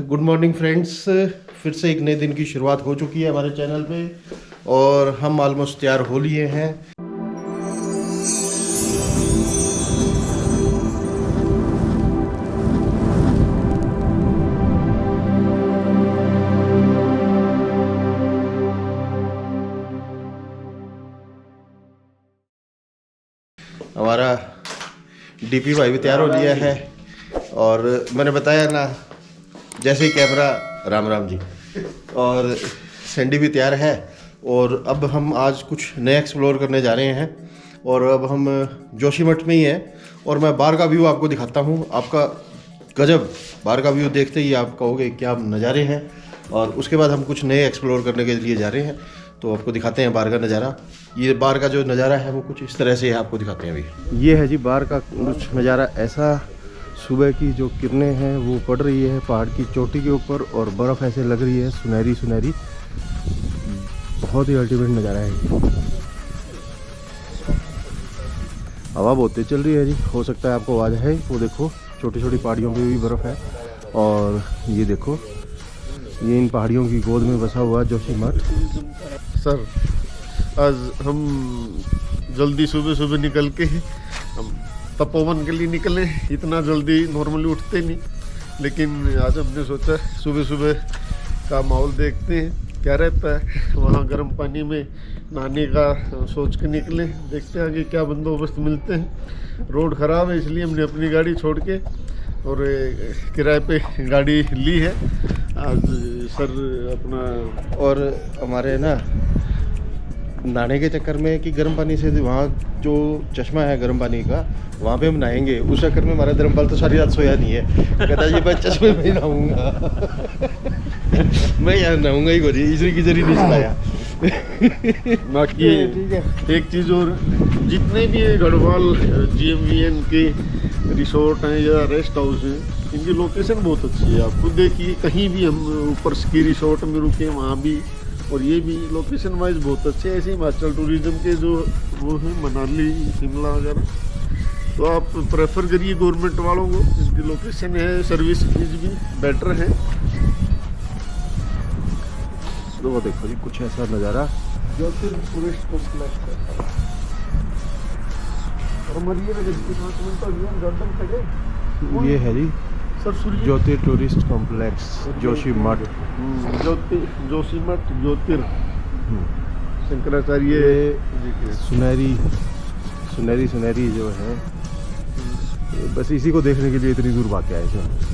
Good morning friends. फिर से एक नए दिन की शुरुआत हो चुकी है हमारे चैनल पे और हम ऑलमोस्ट तैयार हो लिए हैं। हमारा डीपी भाई भी तैयार हो लिया है और मैंने बताया ना, जैसे ही कैमरा राम राम जी, और सैंडी भी तैयार है। और अब हम आज कुछ नया एक्सप्लोर करने जा रहे हैं और अब हम जोशीमठ में ही हैं और मैं बाहर का व्यू आपको दिखाता हूँ। आपका गजब, बाहर का व्यू देखते ही आप कहोगे क्या नज़ारे हैं। और उसके बाद हम कुछ नए एक्सप्लोर करने के लिए जा रहे हैं, तो आपको दिखाते हैं बाहर का नज़ारा। ये बाहर का जो नज़ारा है वो कुछ इस तरह से है, आपको दिखाते हैं अभी। ये है जी बाहर का कुछ नज़ारा ऐसा। सुबह की जो किरणें हैं वो पड़ रही है पहाड़ की चोटी के ऊपर और बर्फ़ ऐसे लग रही है सुनहरी सुनहरी। बहुत ही अल्टीमेट नज़ारा है। हवा बहुत तेज चल रही है जी, हो सकता है आपको आवाज़ है। वो देखो छोटी छोटी पहाड़ियों पे भी बर्फ़ है और ये देखो ये इन पहाड़ियों की गोद में बसा हुआ जोशीमठ। सर आज हम जल्दी सुबह सुबह निकल के हम तपोवन के लिए निकले। इतना जल्दी नॉर्मली उठते नहीं, लेकिन आज हमने सोचा सुबह सुबह का माहौल देखते हैं क्या रहता है। वहाँ गर्म पानी में नहाने का सोच के निकले, देखते हैं आगे क्या बंदोबस्त मिलते हैं। रोड ख़राब है इसलिए हमने अपनी गाड़ी छोड़ के और किराए पे गाड़ी ली है आज सर अपना। और हमारे ना नहाने के चक्कर में कि गर्म पानी से वहाँ जो चश्मा है गर्म पानी का, वहाँ पे हम नहाएंगे, उस चक्कर में हमारा धर्मपाल तो सारी रात सोया नहीं है। कहता है ये मैं चश्मे में ही नहाऊंगा। मैं यार नहाऊंगा ही गोरी, इसरी की जरी नहीं चलाया। बाकी एक चीज़ और, जितने भी गढ़वाल GMVN के रिसोर्ट हैं या रेस्ट हाउस हैं, इनकी लोकेशन बहुत अच्छी है। आप खुद देखिए, कहीं भी हम ऊपर स्की रिसोर्ट में रुके वहाँ भी, और ये भी लोकेशन वाइज बहुत अच्छे हैं। ऐसे हिमाचल टूरिज्म के जो वो हैं मनाली शिमला वगैरह, तो आप प्रेफर करिए गवर्नमेंट वालों को। इनकी लोकेशन है, सर्विस भी बेटर है। तो देखो जी कुछ ऐसा नज़ारा ज्योतिर टूरिस्ट कॉम्प्लेक्स ये है जी sir Jyotir tourist complex Joshimath. Joshimath Jyotir Shankaracharya सुनहरी सुनहरी सुनहरी जो है, बस इसी को देखने के लिए इतनी दूर भाग के आए थे।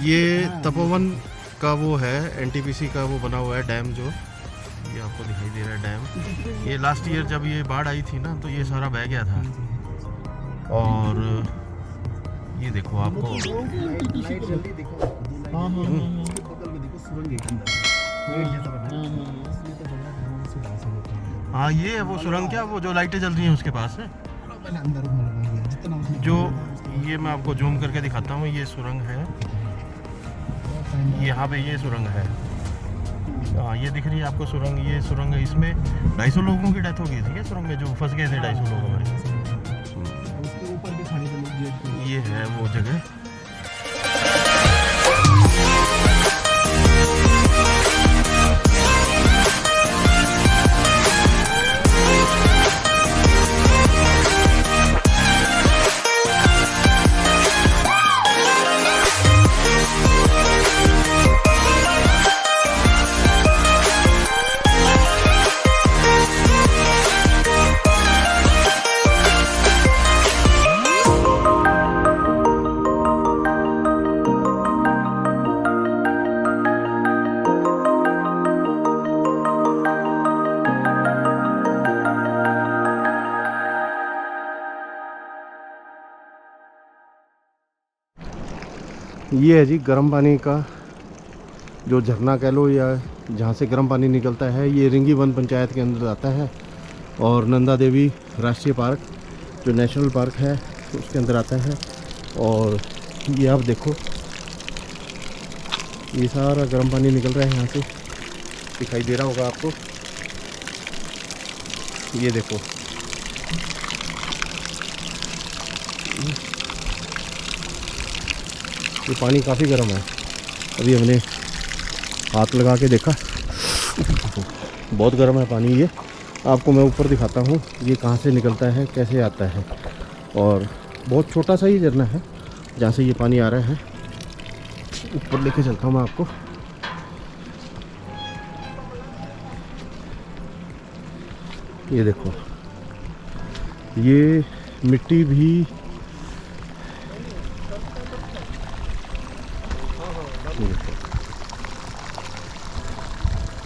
ये तपोवन का वो है, NTPC का वो बना हुआ है डैम, जो ये आपको दिखाई दे रहा है डैम। ये लास्ट ईयर जब ये बाढ़ आई थी ना, तो ये सारा बह गया था। और ये देखो आपको हाँ ये है वो सुरंग, क्या वो जो लाइटें जल रही हैं उसके पास है जो, ये मैं आपको जूम करके दिखाता हूँ। ये सुरंग है, यहाँ पे ये सुरंग है। हाँ ये दिख रही है आपको सुरंग, ये सुरंग है। इसमें 250 लोगों की डेथ हो गई थी ये सुरंग में, जो फंस गए थे 250 लोग हमारे। है वो जगह। ये है जी गर्म पानी का जो झरना कह लो या जहाँ से गर्म पानी निकलता है। ये रिंगी वन पंचायत के अंदर आता है और नंदा देवी राष्ट्रीय पार्क जो नेशनल पार्क है उसके अंदर आता है। और ये आप देखो ये सारा गर्म पानी निकल रहा है यहाँ से, दिखाई दे रहा होगा आपको। ये देखो ये पानी काफ़ी गर्म है। अभी हमने हाथ लगा के देखा, बहुत गर्म है पानी। ये आपको मैं ऊपर दिखाता हूँ ये कहाँ से निकलता है, कैसे आता है। और बहुत छोटा सा ही झरना है जहाँ से ये पानी आ रहा है। ऊपर लेके चलता हूँ मैं आपको। ये देखो ये मिट्टी भी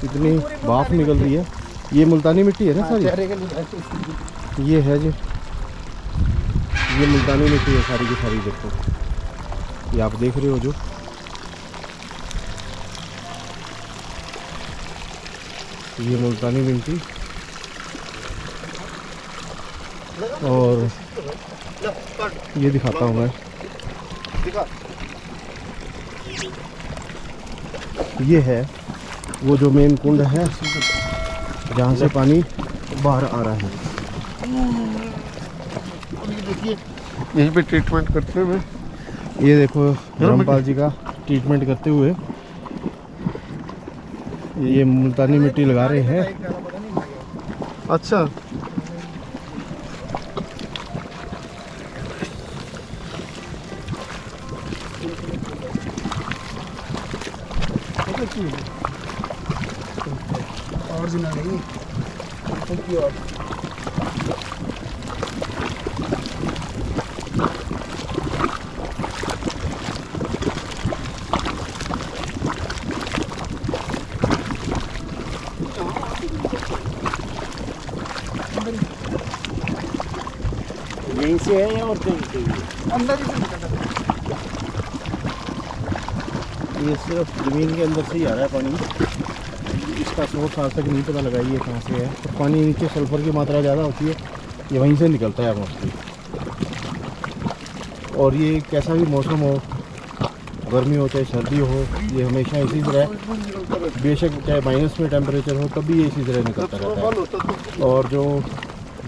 इतनी भाप निकल रही है। ये मुल्तानी मिट्टी है ना सारी, ये है जी, ये मुल्तानी मिट्टी है सारी की सारी। देखो ये आप देख रहे हो जो, ये मुल्तानी मिट्टी। और ये दिखाता हूँ मैं, ये है वो जो मेन कुंड है जहाँ से पानी बाहर आ रहा है। यहीं पे ट्रीटमेंट करते हुए, ये देखो धर्मपाल जी का ट्रीटमेंट करते हुए ये मुल्तानी मिट्टी लगा रहे हैं। अच्छा ओरिजिनल नहीं यहीं से है या और कहीं से? अंदर ही से निकलता है। ये सिर्फ ज़मीन के अंदर से ही आ रहा है पानी। इसका सोर्स आज तक नहीं पता लगाइए कहाँ से है। तो पानी नीचे सल्फर की मात्रा ज़्यादा होती है, ये वहीं से निकलता है मोस्टली। और ये कैसा भी मौसम हो, गर्मी हो चाहे सर्दी हो, ये हमेशा इसी तरह, बेशक चाहे माइनस में टेम्परेचर हो तब भी ये इसी तरह निकलता रहता है। और जो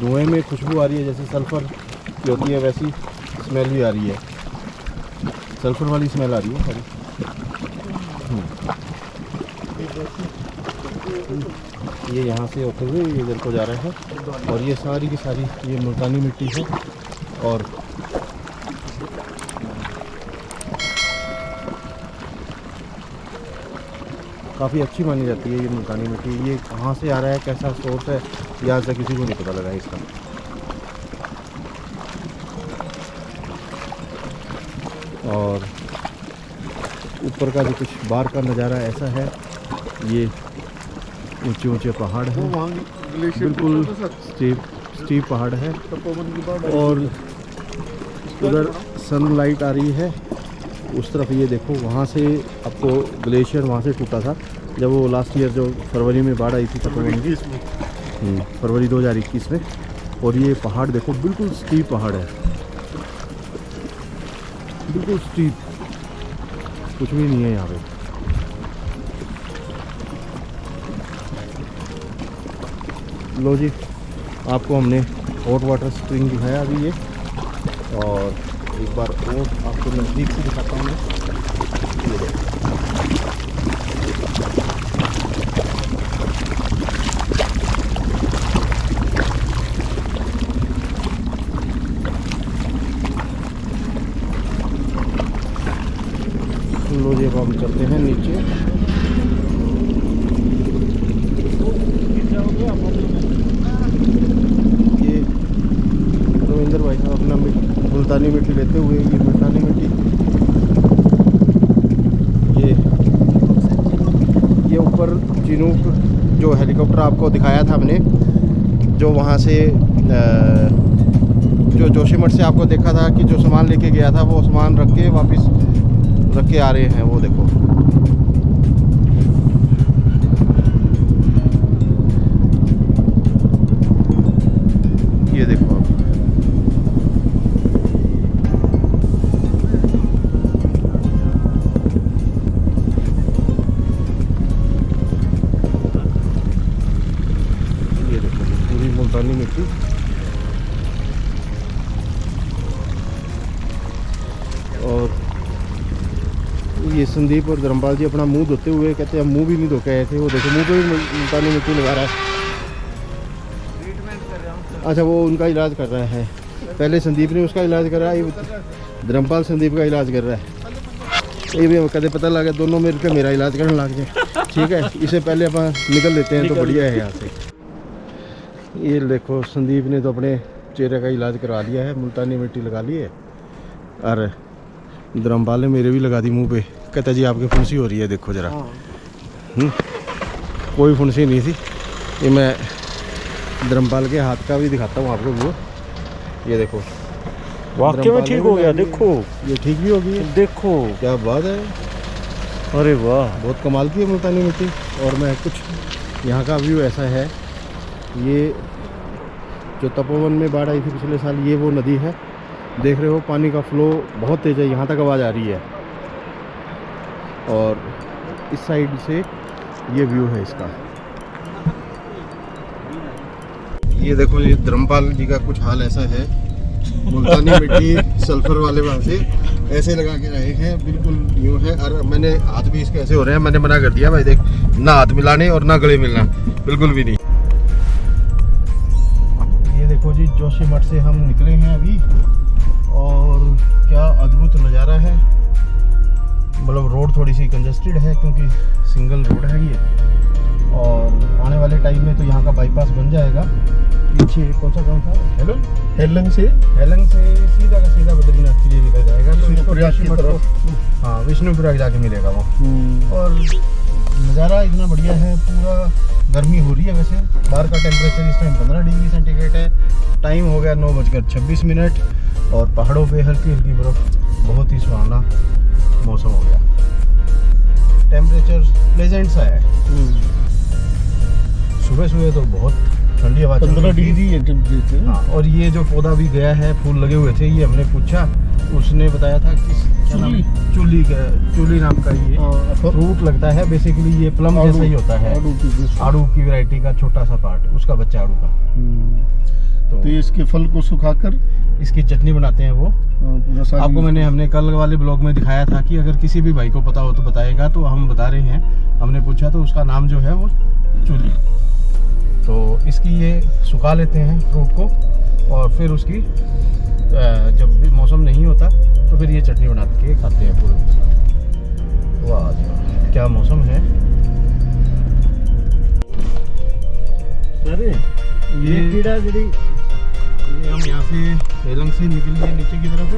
धुएँ में खुशबू आ रही है जैसे सल्फ़र की होती है वैसी स्मेल भी आ रही है, सल्फ़र वाली स्मेल आ रही है सारी। ये यहाँ से होते हुए ये इधर को जा रहा है। और ये सारी की सारी ये मुल्तानी मिट्टी है। और काफ़ी अच्छी मानी जाती है ये मुल्तानी मिट्टी। ये कहाँ से आ रहा है, कैसा सोर्स है, ये आज तक किसी को नहीं पता लगा है इसका। और ऊपर का जो कुछ बाहर का नज़ारा ऐसा है, ये ऊंचे ऊंचे पहाड़ हैं, बिल्कुल स्टीप पहाड़ है। और उधर सनलाइट आ रही है उस तरफ। ये देखो वहाँ से आपको ग्लेशियर वहाँ से टूटा था जब वो लास्ट ईयर जो फरवरी में बाढ़ आई थी तपोवन की, फरवरी 2021 में। और ये पहाड़ देखो बिल्कुल स्टीप पहाड़ है, बिल्कुल स्टीप, कुछ भी नहीं है यहाँ पे। लो जी, आपको हमने हॉट वाटर स्प्रिंग दिखाया अभी ये। और एक बार और आपको नज़दीक से दिखाता हूँ मैं। ये देखो। लो जी, अब हम चलते हैं नीचे। ये रविंदर भाई साहब अपना मुल्तानी मिट्टी लेते हुए, ये मुल्तानी मिट्टी, ये ऊपर चिनूक जो हेलीकॉप्टर आपको दिखाया था हमने, जो वहाँ से जो जोशीमठ से आपको देखा था कि जो सामान लेके गया था, वो सामान रख के वापस रख के आ रहे हैं। वो देखो, ये देखो आप। ये देखो पूरी मुल्तानी मिट्टी। और ये संदीप और धर्मपाल जी अपना मुंह धोते हुए कहते हैं हम मुंह भी नहीं धो के आए थे। वो देखो मुंह पे भी मुल्तानी मिट्टी लगा रहा है। अच्छा, वो उनका इलाज कर रहा है। पहले संदीप ने उसका इलाज करा, ये धर्मपाल संदीप का इलाज कर रहा है। ये भी कदे पता लगा दोनों मिल के मेरा इलाज करने लग जाए। ठीक है, इससे पहले अपन निकल लेते हैं तो बढ़िया है यहाँ से। ये देखो, संदीप ने तो अपने चेहरे का इलाज करवा लिया है, मुल्तानी मिट्टी लगा ली है। और धर्मपाल ने मेरे भी लगा दी मुंह पे। कहता जी आपकी फुंसी हो रही है, देखो ज़रा। कोई फुंसी नहीं थी। ये मैं धर्मपाल के हाथ का भी दिखाता हूँ आपको। वो ये देखो, वाकई में ठीक हो गया। देखो, ये ठीक भी हो गई है। देखो क्या बात है, अरे वाह, बहुत कमाल की है मुल्तानी मिट्टी। और मैं कुछ यहाँ का व्यू ऐसा है, ये जो तपोवन में बाढ़ आई थी पिछले साल, ये वो नदी है, देख रहे हो। पानी का फ्लो बहुत तेज़ है, यहाँ तक आवाज़ आ रही है। और इस साइड से ये व्यू है इसका। ये देखो, ये धर्मपाल जी का कुछ हाल ऐसा है। मुल्तानी मिट्टी सल्फर वाले वहाँ से ऐसे लगा के रहे हैं, बिल्कुल यूँ है। और मैंने हाथ भी इसके ऐसे हो रहे हैं, मैंने मना कर दिया भाई, देख ना हाथ मिलाने और ना गले मिलना, बिल्कुल भी नहीं। ये देखो जी, जोशीमठ से हम निकले हैं अभी, और क्या अद्भुत नज़ारा है। मतलब रोड थोड़ी सी कंजस्टेड है क्योंकि सिंगल रोड है ये, और आने वाले टाइम में तो यहाँ का बाईपास बन जाएगा। पीछे कौन सा गाँव था? हेलंग से सीधा का सीधा बद्रीनाथ के लिए निकल जाएगा। तो इसको जोशीमठ को, हाँ, विष्णुपुरा जाके मिलेगा वो। और नज़ारा इतना बढ़िया है। पूरा गर्मी हो रही है वैसे, बाहर का टेम्परेचर इस टाइम 15 डिग्री सेंटीग्रेड है। टाइम हो गया 9:26, और पहाड़ों पे हल्की हल्की बर्फ, बहुत ही सुहाना मौसम हो गया। टेम्परेचर प्लेजेंट सा है। सुबह सुबह तो बहुत ठंडी हवा, 15 डिग्री है टेम्परेचर। हाँ, और ये जो पौधा भी गया है, फूल लगे हुए थे, ये हमने पूछा, उसने बताया था कि चूली नाम का ये फ्रूट लगता है। बेसिकली ये प्लम जैसा ही होता है, आड़ू की वैरायटी का छोटा सा पार्ट, उसका बच्चा आड़ू का। तो ये इसके फल को सुखाकर इसकी चटनी बनाते हैं वो। पूरा आपको हमने कल वाले ब्लॉग में दिखाया था कि अगर किसी भी भाई को पता हो तो बताएगा, तो हम बता रहे हैं। हमने पूछा तो उसका नाम जो है वो चूली। तो इसकी ये सुखा लेते हैं फ्रूट को, और फिर उसकी जब भी मौसम नहीं होता तो फिर ये चटनी बना के खाते हैं पूरे। वाह, क्या मौसम है। अरे ये कीड़ा जड़ी, ये हम यहाँ से हेलंग से निकल गए नीचे की तरफ।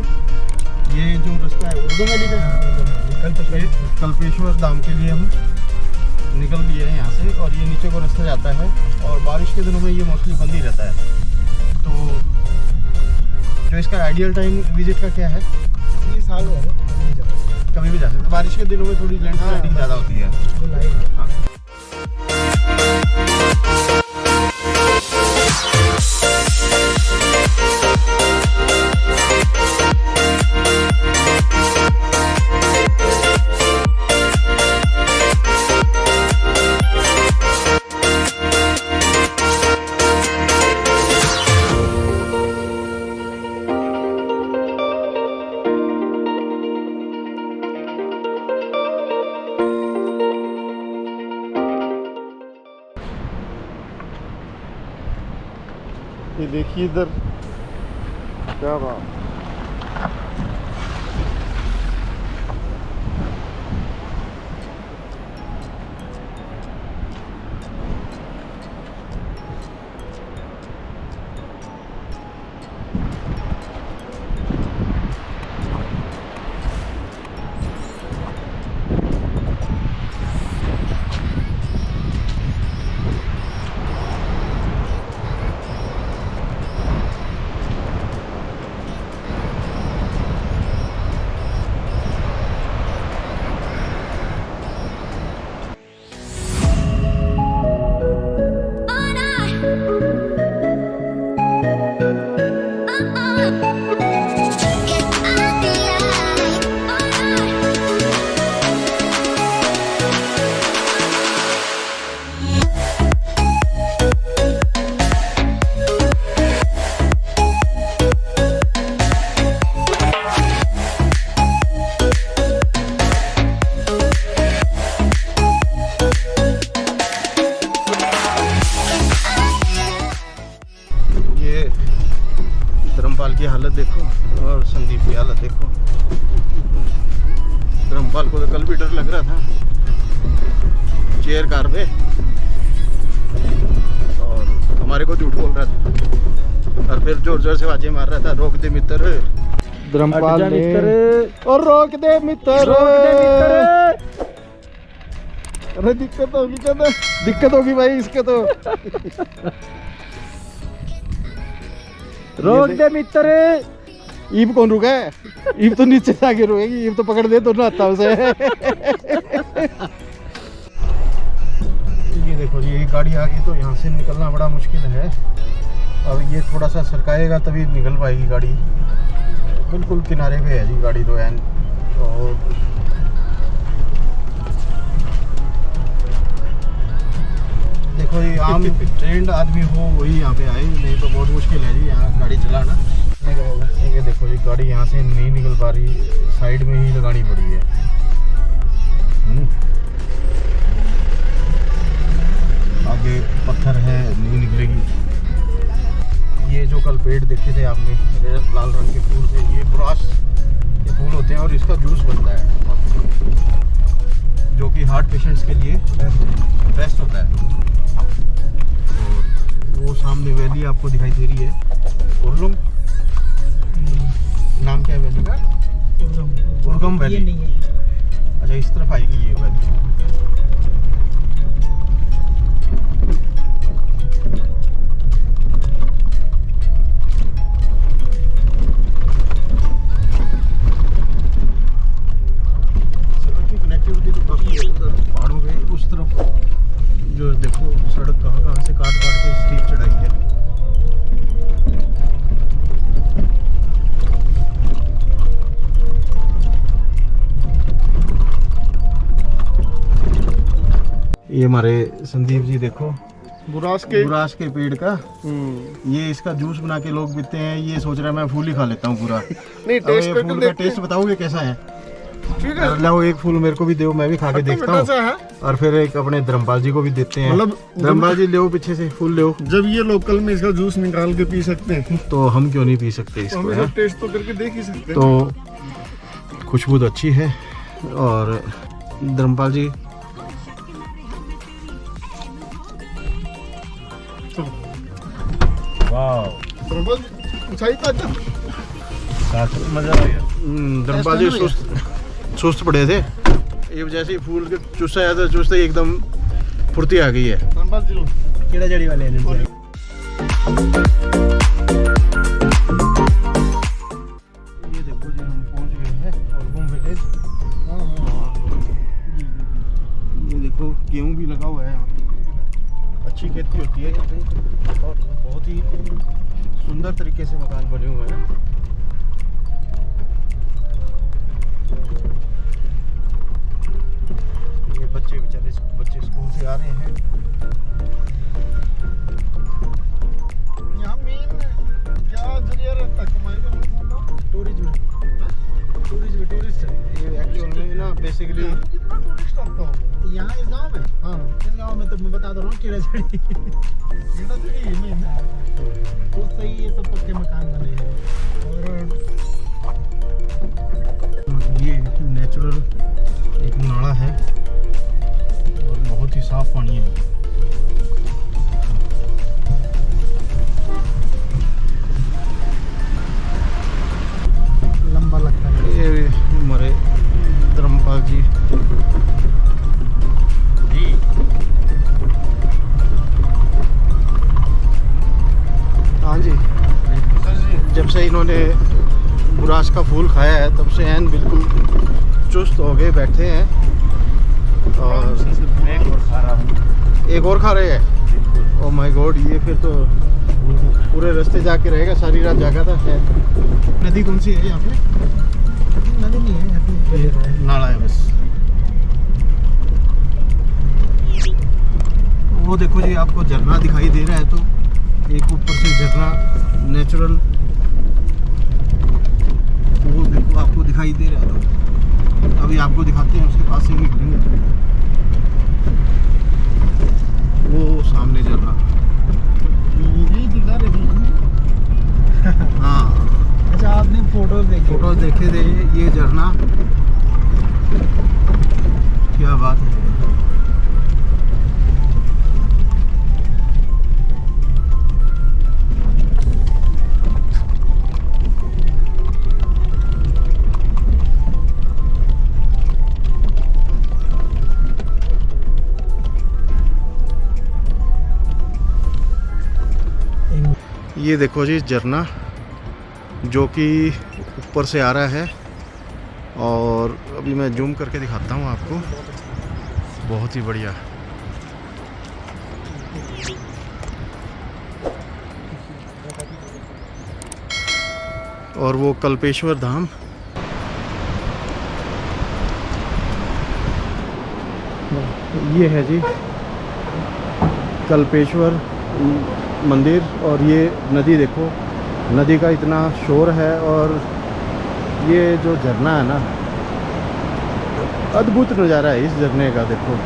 ये जो रास्ता है उर्दू वैली का, कल्पेश्वर धाम के लिए हम निकल लिए हैं यहाँ से। और ये नीचे को रास्ता जाता है, और बारिश के दिनों में ये मोस्टली बंद ही रहता है। तो जो इसका आइडियल टाइम विजिट का क्या है? ये साल हो कभी भी जा सकते। बारिश के दिनों में थोड़ी लैंडस्लाइडिंग ज़्यादा होती है। हाँ। देखिए इधर क्या बात। धर्मपाल की हालत देखो और संदीप की हालत देखो। धर्मपाल को तो कल भी डर लग रहा था चेयर कार में, और हमारे को झूठ बोल रहा था और फिर जोर जोर से आवाजें मार रहा था, रोक दे मित्र। धर्मपाल ने और रोक दे मित्र, अरे दिक्कत होगी भाई इसके तो। रोक दे मित्र। ईब कौन रुका है? ईब तो नीचे से आगे रुकेगी, ईब तो पकड़ दे तो ना आता उसे। ये देखो ये गाड़ी आ गई तो यहाँ से निकलना बड़ा मुश्किल है। अब ये थोड़ा सा सरकाएगा तभी निकल पाएगी गाड़ी। बिल्कुल किनारे पे है जी गाड़ी तो एन। और देखो ये आम ट्रेंड आदमी हो वही यहाँ पे आए, नहीं तो बहुत मुश्किल है जी यहाँ गाड़ी चलाना। ये देखो जी गाड़ी यहाँ से नहीं निकल पा रही, साइड में ही लगानी पड़ी है। आगे पत्थर है, नहीं निकलेगी। ये जो कल पेड़ देखे थे आपने लाल रंग के फूल थे, ये बुराश के फूल होते हैं और इसका जूस बनता है, जो कि हार्ट पेशेंट्स के लिए बेस्ट होता है। और वो सामने वैली आपको दिखाई दे रही है, उर्लुम नाम क्या है वैली का? उर्गम वैली। अच्छा इस तरफ आएगी ये वैली। पहाड़ों पे उस तरफ जो देखो सड़क कहाँ से काट के स्टीप चढ़ाई है। ये हमारे संदीप जी देखो बुराश के पेड़ का ये इसका जूस बना के लोग पीते हैं। ये सोच रहा है मैं फूल ही खा लेता हूँ पूरा। नहीं टेस्ट करके फूल का टेस्ट बताओगे कैसा है? ठीक है, लाओ एक फूल मेरे को भी दो, मैं भी खा के देखता हूँ। और फिर एक अपने धर्मपाल जी को भी देते हैं। मतलब धर्मपाल जी ले पीछे से फूल ले। जब ये लोकल में इसका जूस निकाल के पी सकते हैं तो हम क्यों नहीं पी सकते इसको? हम इसका टेस्ट तो करके देख ही सकते हैं। तो खुशबू तो अच्छी है। और धर्मपाल जी मजा आ गया। धर्मपाल जी सुस्त पड़े थे, ये जैसे ही फूल के चूसा तो चूसते एकदम फुर्ती आ गई है। कीड़ा जड़ी वाले हैं। ये देखो जी हम पहुंच गए हैं उर्गम विलेज। ये देखो गेहूं भी लगा हुआ है यहाँ पे, अच्छी खेती होती है यहाँ पे और बहुत ही सुंदर तरीके से मकान बने हुए हैं। ये बच्चे स्कूल से आ रहे हैं। यहाँ मेन क्या जरिया रहता है कमाई का? टूरिज्म टूरिस्ट है। ये एक्चुअल में ना बेसिकली कितना टूरिस्ट आता होगा यहाँ इस गांव में। हाँ इस गांव में तो मैं बता दे रहा हूँ कीड़ा जड़ी। कीड़ा जड़ी है मेन। तो सही ये हमारे धर्मपाल जी हाँ जी। जब से इन्होंने बुरास का फूल खाया है तब से एन बिल्कुल चुस्त हो गए बैठे हैं। और एक और खा रहे हैं। ओह माय गॉड, ये फिर तो पूरे रास्ते जाके रहेगा, सारी रात जागा था शायद। नदी कौन सी है यहाँ पे? नदी नहीं है, यहाँ पे नाला है बस। वो देखो जी, आपको झरना दिखाई दे रहा है, तो एक ऊपर से झरना नेचुरल वो देखो आपको दिखाई दे रहा है। तो अभी आपको दिखाते हैं, उसके पास से निकलेंगे वो सामने झरना ये दिखा रहे थे। हाँ अच्छा, आपने फोटोज देखे थे। ये झरना क्या बात है। ये देखो जी झरना जो कि ऊपर से आ रहा है, और अभी मैं जूम करके दिखाता हूँ आपको। बहुत ही बढ़िया। और वो कल्पेश्वर धाम, ये है जी कल्पेश्वर मंदिर। और ये नदी देखो, नदी का इतना शोर है, और ये जो झरना है ना, अद्भुत नज़ारा है इस झरने का। देखो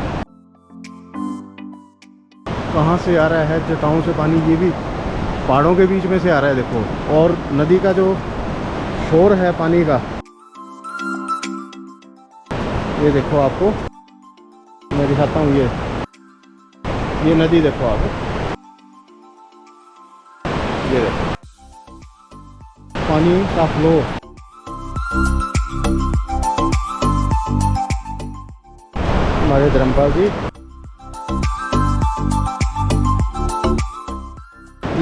कहाँ से आ रहा है, चट्टानों से पानी, ये भी पहाड़ों के बीच में से आ रहा है देखो। और नदी का जो शोर है पानी का, ये देखो आपको मैं दिखाता हूँ। ये नदी देखो आप, ये देखो पानी का फ्लो। हमारे धर्मपाल जी,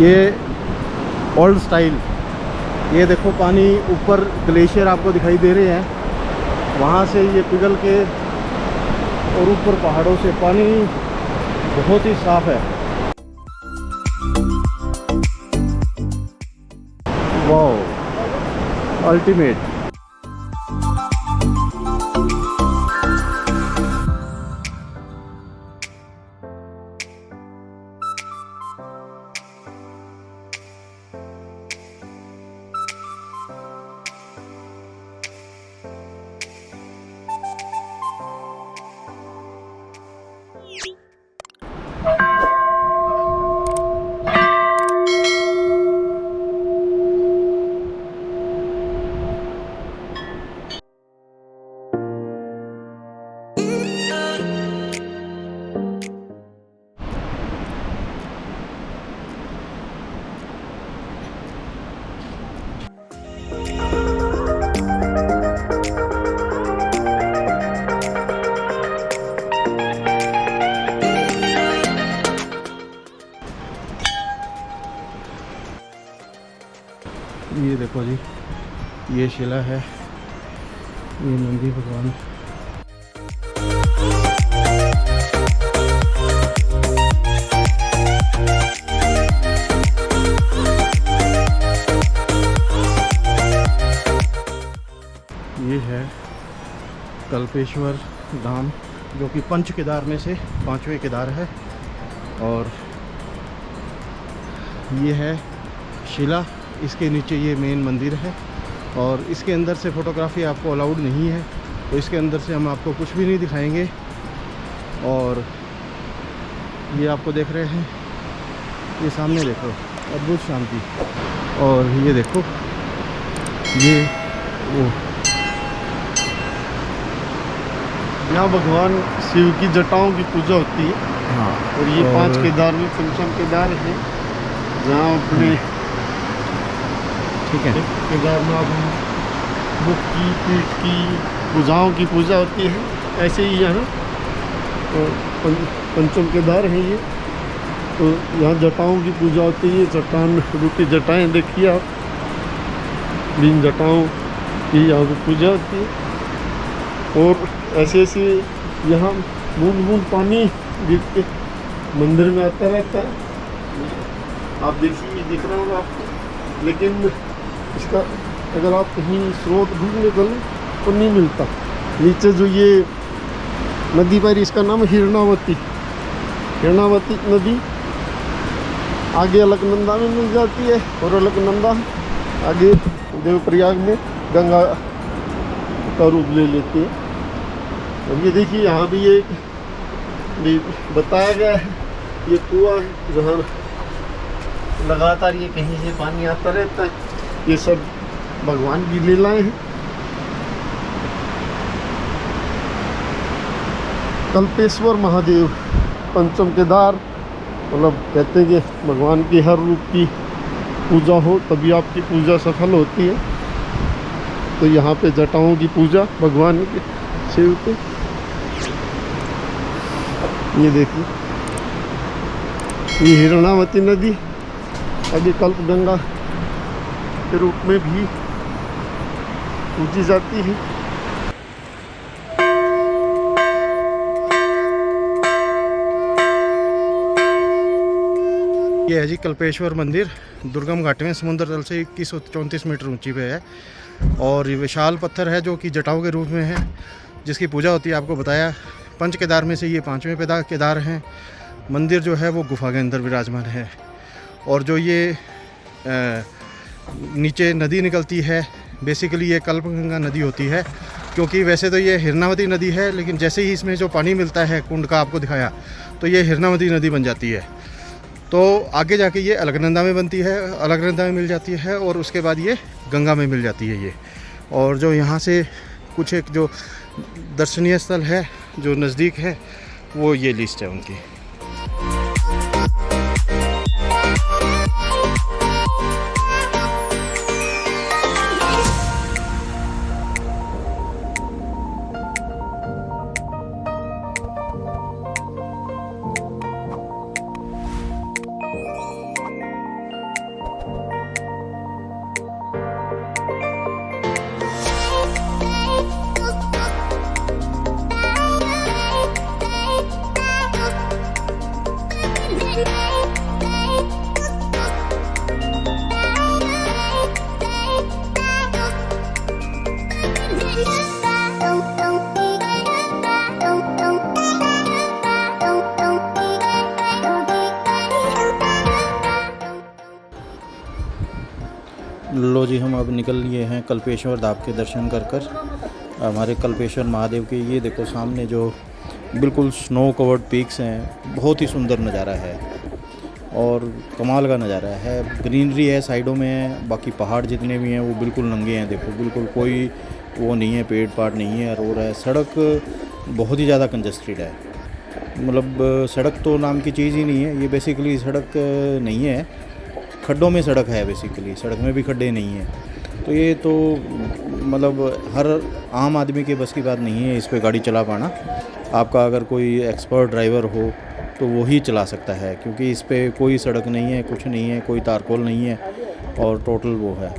ये ओल्ड स्टाइल। ये देखो पानी ऊपर ग्लेशियर आपको दिखाई दे रहे हैं, वहाँ से ये पिघल के, और ऊपर पहाड़ों से पानी बहुत ही साफ है। Wow, ultimate. ये देखो जी, ये शिला है, ये नंदी भगवान। ये है कल्पेश्वर धाम, जो कि पंच केदार में से 5वें केदार है। और ये है शिला, इसके नीचे ये मेन मंदिर है। और इसके अंदर से फ़ोटोग्राफी आपको अलाउड नहीं है, तो इसके अंदर से हम आपको कुछ भी नहीं दिखाएंगे। और ये आपको देख रहे हैं, ये सामने देखो, अद्भुत शांति। और ये देखो, ये वो यहाँ भगवान शिव की जटाओं की पूजा होती है। हाँ। और ये 5 केदार में पंचम केदार है, जहाँ अपने ठीक है, केदारनाथ मुख की, पीठ की, भुजाओं की पूजा होती है। ऐसे ही यहाँ पंचम केदार है ये, तो यहाँ जटाओं की पूजा होती है। चट्टान रूपी जटाएं देखिए आप, इन जटाओं की यहाँ पर पूजा होती है। और ऐसे ऐसे यहाँ बूंद बूंद पानी गिर के मंदिर में आता रहता है। आप देखिए, दिख रहा होगा आपको, लेकिन इसका अगर आप कहीं स्रोत ढूंढने चलें तो नहीं मिलता। नीचे जो ये नदी पर, इसका नाम हिरणावती नदी आगे अलकनंदा में मिल जाती है, और अलकनंदा आगे देवप्रयाग में गंगा का रूप ले लेती है। और ये देखिए यहाँ भी एक भी बताया गया है, ये कुआं है जहाँ लगातार ये कहीं से पानी आता रहता है। ये सब भगवान की लीलाएं हैं। कल्पेश्वर महादेव पंचम केदार, मतलब कहते हैं कि भगवान की हर रूप की पूजा हो तभी आपकी पूजा सफल होती है। तो यहाँ पे जटाओं की पूजा भगवान के शिव के, ये देखिए ये हिरणावती नदी आगे कल्पगंगा के रूप में भी पूजी जाती है। ये है जी कल्पेश्वर मंदिर, दुर्गम घाटी में समुद्र तल से 2134 मीटर ऊंची पे है। और ये विशाल पत्थर है जो कि जटाओं के रूप में है, जिसकी पूजा होती है। आपको बताया पंच केदार में से ये 5वें केदार हैं। मंदिर जो है वो गुफा के अंदर विराजमान है। और जो ये नीचे नदी निकलती है, बेसिकली ये कल्पगंगा नदी होती है, क्योंकि वैसे तो ये हिरणावती नदी है, लेकिन जैसे ही इसमें जो पानी मिलता है कुंड का, आपको दिखाया, तो ये हिरणावती नदी बन जाती है। तो आगे जाके ये अलकनंदा में बनती है, अलकनंदा में मिल जाती है, और उसके बाद ये गंगा में मिल जाती है ये। और जो यहाँ से कुछ एक जो दर्शनीय स्थल है जो नज़दीक है, वो ये लिस्ट है उनकी। लो जी, हम अब निकल लिए हैं कल्पेश्वर धाम के दर्शन कर हमारे कल्पेश्वर महादेव के। ये देखो सामने जो बिल्कुल स्नो कवर्ड पीक्स हैं, बहुत ही सुंदर नज़ारा है और कमाल का नज़ारा है। ग्रीनरी है साइडों में, बाकी पहाड़ जितने भी हैं वो बिल्कुल नंगे हैं। देखो बिल्कुल कोई वो नहीं है, पेड़ पाड़ नहीं है, रोड है। सड़क बहुत ही ज़्यादा कंजस्टेड है, मतलब सड़क तो नाम की चीज़ ही नहीं है। ये बेसिकली सड़क नहीं है, खड्डों में सड़क है बेसिकली, सड़क में भी खड्डे नहीं हैं। तो ये तो मतलब हर आम आदमी के बस की बात नहीं है इस पे गाड़ी चला पाना। आपका अगर कोई एक्सपर्ट ड्राइवर हो तो वो ही चला सकता है, क्योंकि इस पे कोई सड़क नहीं है, कुछ नहीं है, कोई तारकोल नहीं है और टोटल वो है।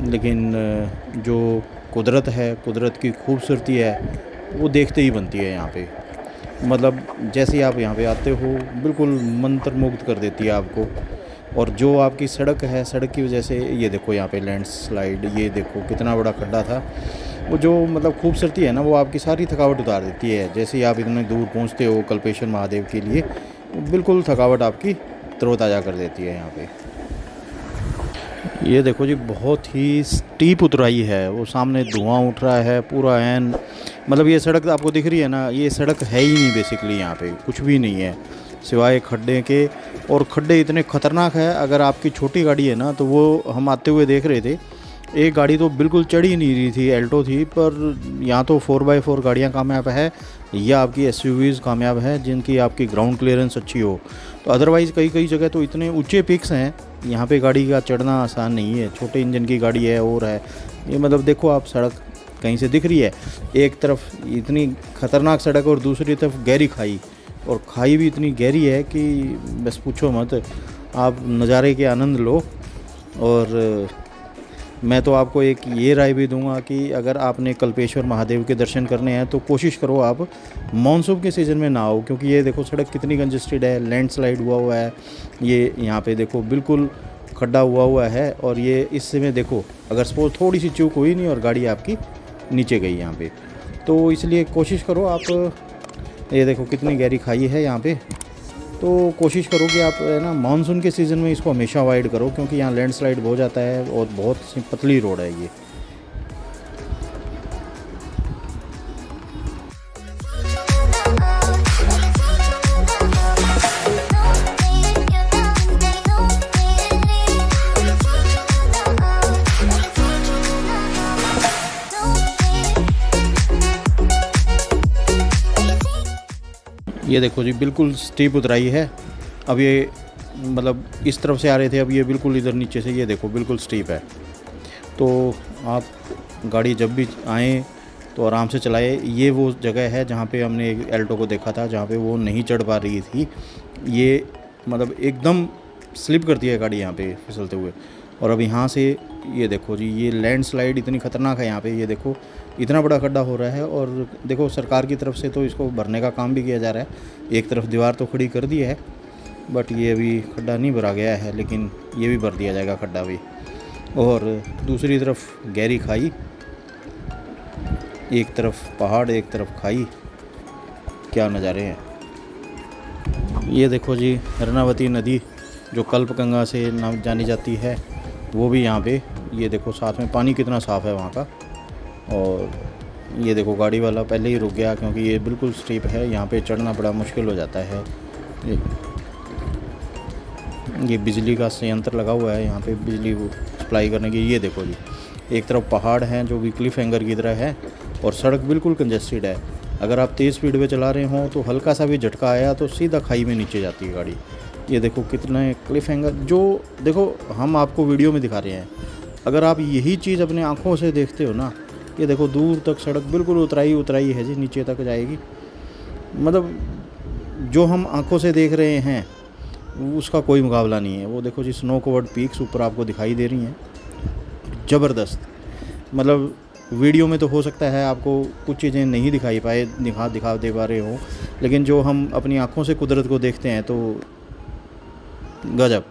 लेकिन जो कुदरत है, कुदरत की खूबसूरती है, वो देखते ही बनती है यहाँ पे। मतलब जैसे ही आप यहाँ पे आते हो बिल्कुल मंत्रमुग्ध कर देती है आपको। और जो आपकी सड़क है, सड़क की वजह से ये देखो यहाँ पे लैंडस्लाइड, ये देखो कितना बड़ा खड्डा था। वो जो मतलब खूबसूरती है ना, वो आपकी सारी थकावट उतार देती है। जैसे ही आप इतने दूर पहुँचते हो कल्पेश्वर महादेव के लिए, बिल्कुल थकावट आपकी तरोताज़ा कर देती है यहाँ पे। ये देखो जी, बहुत ही स्टीप उतराई है, वो सामने धुआं उठ रहा है पूरा एन। मतलब ये सड़क आपको दिख रही है ना, ये सड़क है ही नहीं बेसिकली, यहाँ पे कुछ भी नहीं है सिवाय खड्डे के। और खड्डे इतने ख़तरनाक है, अगर आपकी छोटी गाड़ी है ना, तो वो हम आते हुए देख रहे थे, एक गाड़ी तो बिल्कुल चढ़ ही नहीं रही थी, एल्टो थी। पर यहाँ तो 4x4 गाड़ियाँ कामयाब है, या आपकी SUVs कामयाब है जिनकी आपकी ग्राउंड क्लियरेंस अच्छी हो। तो अदरवाइज़ कई जगह तो इतने ऊंचे पिक्स हैं, यहाँ पे गाड़ी का चढ़ना आसान नहीं है। छोटे इंजन की गाड़ी है और है, ये मतलब देखो आप, सड़क कहीं से दिख रही है, एक तरफ इतनी ख़तरनाक सड़क और दूसरी तरफ गहरी खाई, और खाई भी इतनी गहरी है कि बस पूछो मत। आप नज़ारे के आनंद लो। और मैं तो आपको एक ये राय भी दूंगा कि अगर आपने कल्पेश्वर महादेव के दर्शन करने हैं तो कोशिश करो आप मानसून के सीज़न में ना आओ, क्योंकि ये देखो सड़क कितनी कंजेस्टेड है, लैंडस्लाइड हुआ है, ये यहाँ पे देखो बिल्कुल खड्डा हुआ है। और ये इस समय देखो, अगर सपोज थोड़ी सी चूक हुई नहीं और गाड़ी आपकी नीचे गई यहाँ पे, तो इसलिए कोशिश करो आप, ये देखो कितनी गहरी खाई है यहाँ पे। तो कोशिश करो कि आप है ना मानसून के सीज़न में इसको हमेशा अवॉइड करो, क्योंकि यहाँ लैंडस्लाइड हो जाता है और बहुत सी पतली रोड है ये। ये देखो जी बिल्कुल स्टीप उतराई है। अब ये मतलब इस तरफ से आ रहे थे, अब ये बिल्कुल इधर नीचे से ये देखो बिल्कुल स्टीप है। तो आप गाड़ी जब भी आएँ तो आराम से चलाए। ये वो जगह है जहाँ पे हमने एक एल्टो को देखा था, जहाँ पे वो नहीं चढ़ पा रही थी। ये मतलब एकदम स्लिप करती है गाड़ी यहाँ पे फिसलते हुए। और अब यहाँ से ये देखो जी, ये लैंडस्लाइड इतनी ख़तरनाक है यहाँ पे, ये देखो इतना बड़ा खड्डा हो रहा है। और देखो सरकार की तरफ से तो इसको भरने का काम भी किया जा रहा है। एक तरफ दीवार तो खड़ी कर दी है, बट ये अभी खड्डा नहीं भरा गया है, लेकिन ये भी भर दिया जाएगा खड्डा भी। और दूसरी तरफ गहरी खाई, एक तरफ पहाड़ एक तरफ खाई, क्या नज़ारे हैं। ये देखो जी हरनावती नदी जो कल्पगंगा से नाम जानी जाती है, वो भी यहाँ पे, ये देखो साथ में पानी कितना साफ़ है वहाँ का। और ये देखो गाड़ी वाला पहले ही रुक गया, क्योंकि ये बिल्कुल स्टीप है, यहाँ पे चढ़ना बड़ा मुश्किल हो जाता है। ये बिजली का संयंत्र लगा हुआ है यहाँ पे, बिजली सप्लाई करने की। ये देखो जी, एक तरफ पहाड़ हैं जो भी क्लिफ हैंगर की तरह है, और सड़क बिल्कुल कंजेस्टेड है। अगर आप तेज़ स्पीड में चला रहे हों तो हल्का सा भी झटका आया तो सीधा खाई में नीचे जाती है गाड़ी। ये देखो कितने क्लिफ हैंगर, जो देखो हम आपको वीडियो में दिखा रहे हैं, अगर आप यही चीज़ अपने आँखों से देखते हो ना, ये देखो दूर तक सड़क बिल्कुल उतराई है जी, नीचे तक जाएगी। मतलब जो हम आँखों से देख रहे हैं उसका कोई मुकाबला नहीं है। वो देखो जी स्नो कवर्ड पीक्स ऊपर आपको दिखाई दे रही हैं, ज़बरदस्त। मतलब वीडियो में तो हो सकता है आपको कुछ चीज़ें नहीं दिखाई पाए, दिखा दे पा रहे हो, लेकिन जो हम अपनी आँखों से कुदरत को देखते हैं तो गजब।